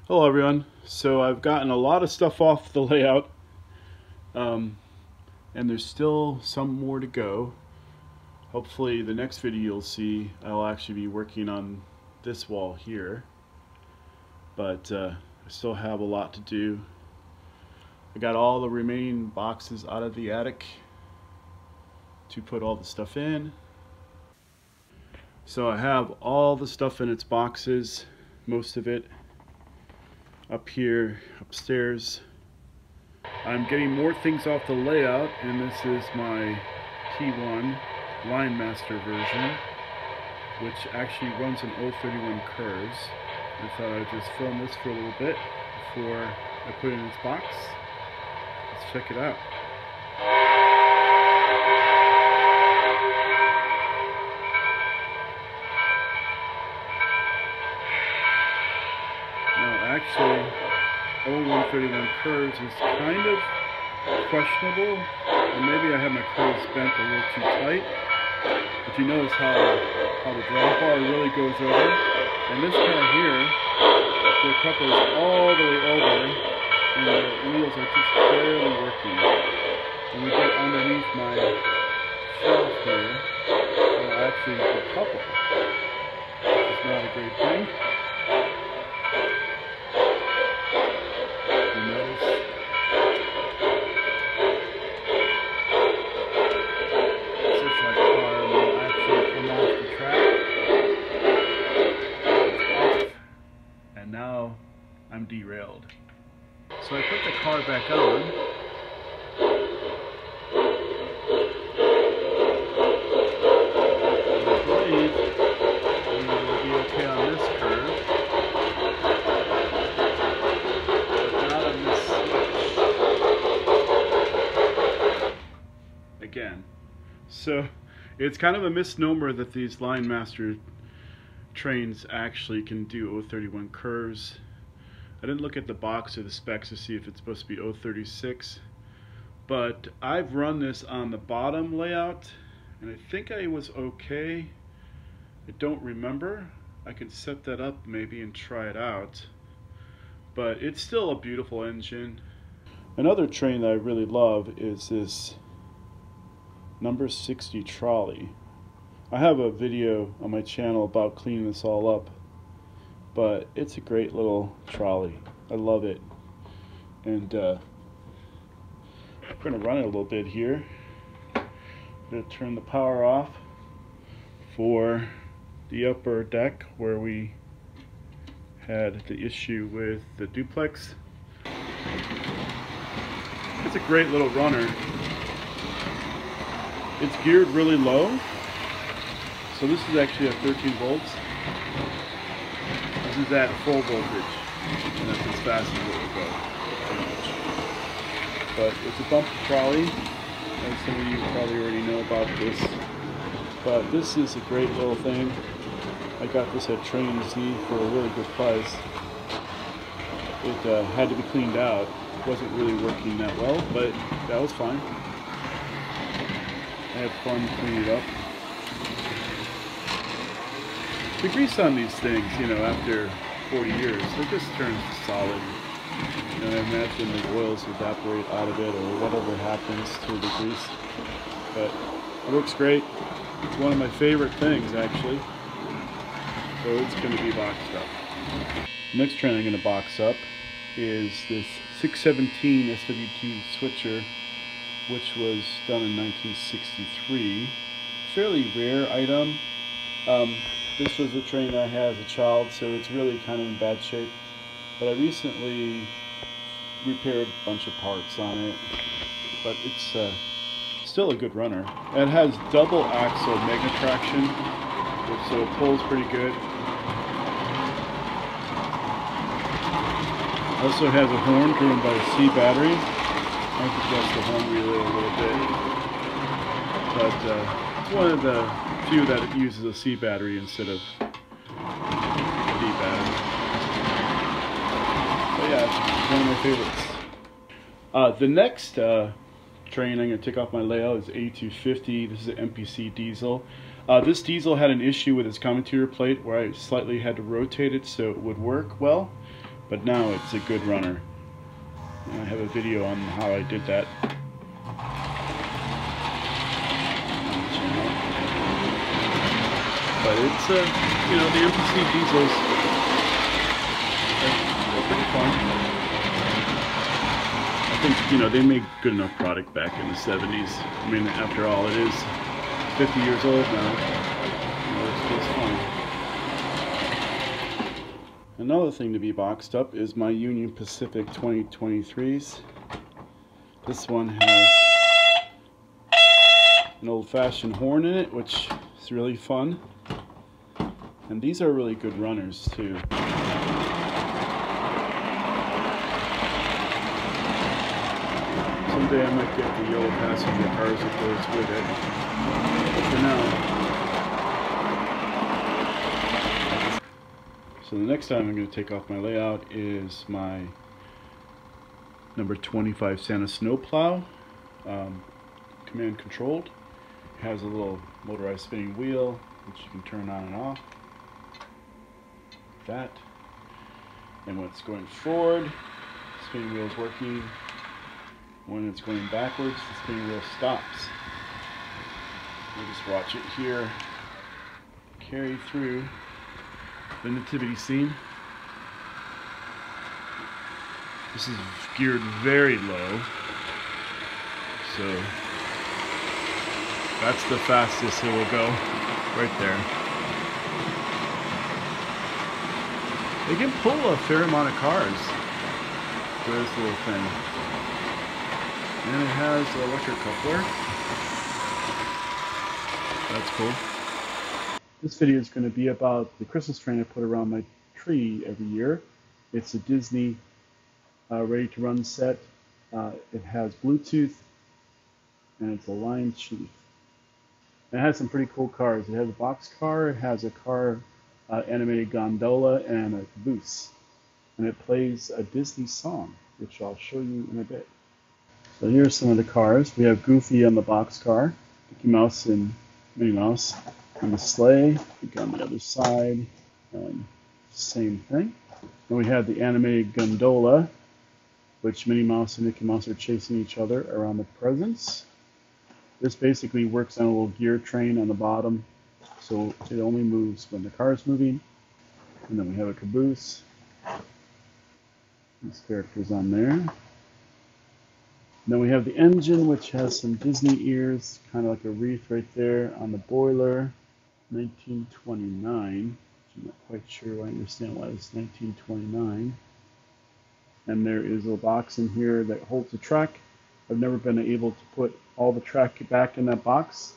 Hello everyone. So I've gotten a lot of stuff off the layout, and there's still some more to go. Hopefully the next video you'll see I'll actually be working on this wall here, but I still have a lot to do. I got all the remaining boxes out of the attic to put all the stuff in. So I have all the stuff in its boxes, most of it up here upstairs. I'm getting more things off the layout, and this is my T1 Lionmaster version, which actually runs in 031 curves. I thought I'd just film this for a little bit before I put it in its box. Let's check it out. Actually, 0131 curves is kind of questionable, and maybe I have my curves bent a little too tight. But you notice how the drawbar really goes over, and this car here, the coupler is all the way over, and the wheels are just barely working. When we get underneath my shelf here, it'll actually decouple, which is not a great thing. Now I'm derailed. So I put the car back on. I believe we'll be okay on this curve. But not on this switch. Again. So it's kind of a misnomer that these Lionmaster trains actually can do 031 curves. I didn't look at the box or the specs to see if it's supposed to be 036, but I've run this on the bottom layout and I think I was okay. I don't remember. I can set that up maybe and try it out, but it's still a beautiful engine. Another train that I really love is this number 60 trolley. I have a video on my channel about cleaning this all up, but it's a great little trolley. I love it. And I'm going to run it a little bit here. I'm going to turn the power off for the upper deck where we had the issue with the duplex. It's a great little runner. It's geared really low. So this is actually at 13 volts. This is at full voltage, and that's as fast as it will go, pretty much. But it's a bumper trolley, and some of you probably already know about this. But this is a great little thing. I got this at Train Z for a really good price. It had to be cleaned out. It wasn't really working that well, but that was fine. I had fun cleaning it up. The grease on these things, you know, after 40 years, it just turns solid. And I imagine the oils evaporate out of it or whatever happens to the grease. But it works great. It's one of my favorite things, actually. So it's going to be boxed up. The next train I'm going to box up is this 617 SW2 switcher, which was done in 1963. Fairly rare item. This was a train I had as a child, so it's really kind of in bad shape. But I recently repaired a bunch of parts on it. But it's still a good runner. It has double axle magnet traction, so it pulls pretty good. Also has a horn driven by a C battery. I have to adjust the horn relay a little bit. But it's one of the few that it uses a C battery instead of a D battery. But yeah, it's one of my favorites. The next train I'm going to take off my layout is A250. This is an MPC diesel. This diesel had an issue with its commutator plate where I slightly had to rotate it so it would work well. but now it's a good runner. And I have a video on how I did that. But it's, you know, the MPC diesels, they're pretty fun. I think, you know, they made good enough product back in the 70s. I mean, after all, it is 50 years old now. You know, it's just fun. Another thing to be boxed up is my Union Pacific 2023s. This one has an old-fashioned horn in it, which is really fun. And these are really good runners too. Someday I might get the yellow passenger cars that goes with it. But for now. So the next time I'm going to take off my layout is my number 25 Santa snowplow, command controlled. It has a little motorized spinning wheel which you can turn on and off. That. And when it's going forward, the spinning wheel is working. When it's going backwards, the spinning wheel stops. We'll just watch it here carry through the nativity scene. This is geared very low, so that's the fastest it will go, right there. They can pull a fair amount of cars with this little thing. And it has an electric coupler. That's cool. This video is going to be about the Christmas train I put around my tree every year. It's a Disney ready to run set. It has Bluetooth and it's a line sheath. And it has some pretty cool cars. It has a box car, it has a car animated gondola, and a caboose. And it plays a Disney song, which I'll show you in a bit. So here's some of the cars. We have Goofy on the box car, Mickey Mouse and Minnie Mouse on the sleigh. On the other side, same thing. And we have the animated gondola, which Minnie Mouse and Mickey Mouse are chasing each other around the presents. This basically works on a little gear train on the bottom, so it only moves when the car is moving. And then we have a caboose. These characters on there. And then we have the engine, which has some Disney ears, kind of like a wreath right there on the boiler. 1929. I'm not quite sure I understand why it's 1929. And there is a box in here that holds the track. I've never been able to put all the track back in that box.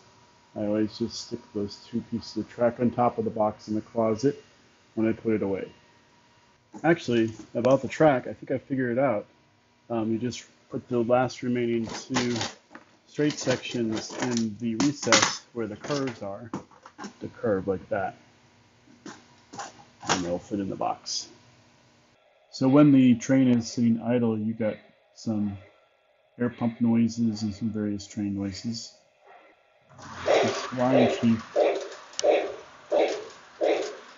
I always just stick those two pieces of track on top of the box in the closet when I put it away. Actually, about the track, I think I figured it out. You just put the last remaining two straight sections in the recess where the curves are. The curve like that. And they'll fit in the box. So when the train is sitting idle, you got some air pump noises and some various train noises. This line sheath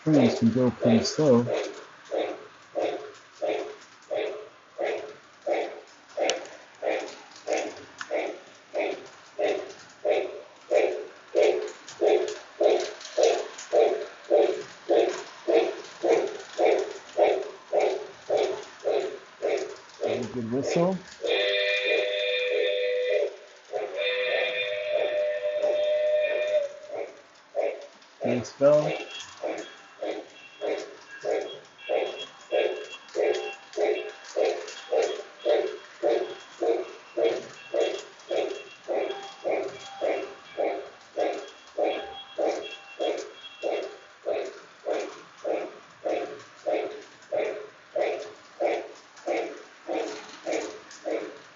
trains can go pretty slow. Good whistle. Nice bell.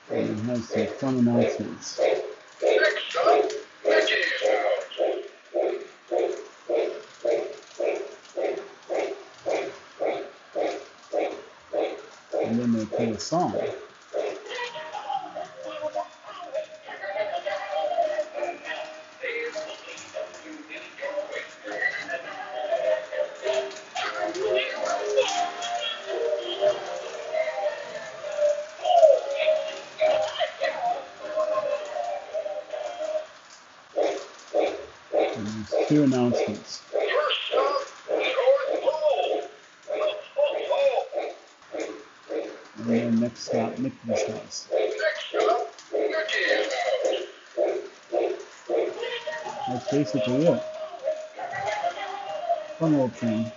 And it has some fun announcements. And then they play a song. there's 2 announcements. And then next stop, Mickey's house. That's basically it. Fun little train.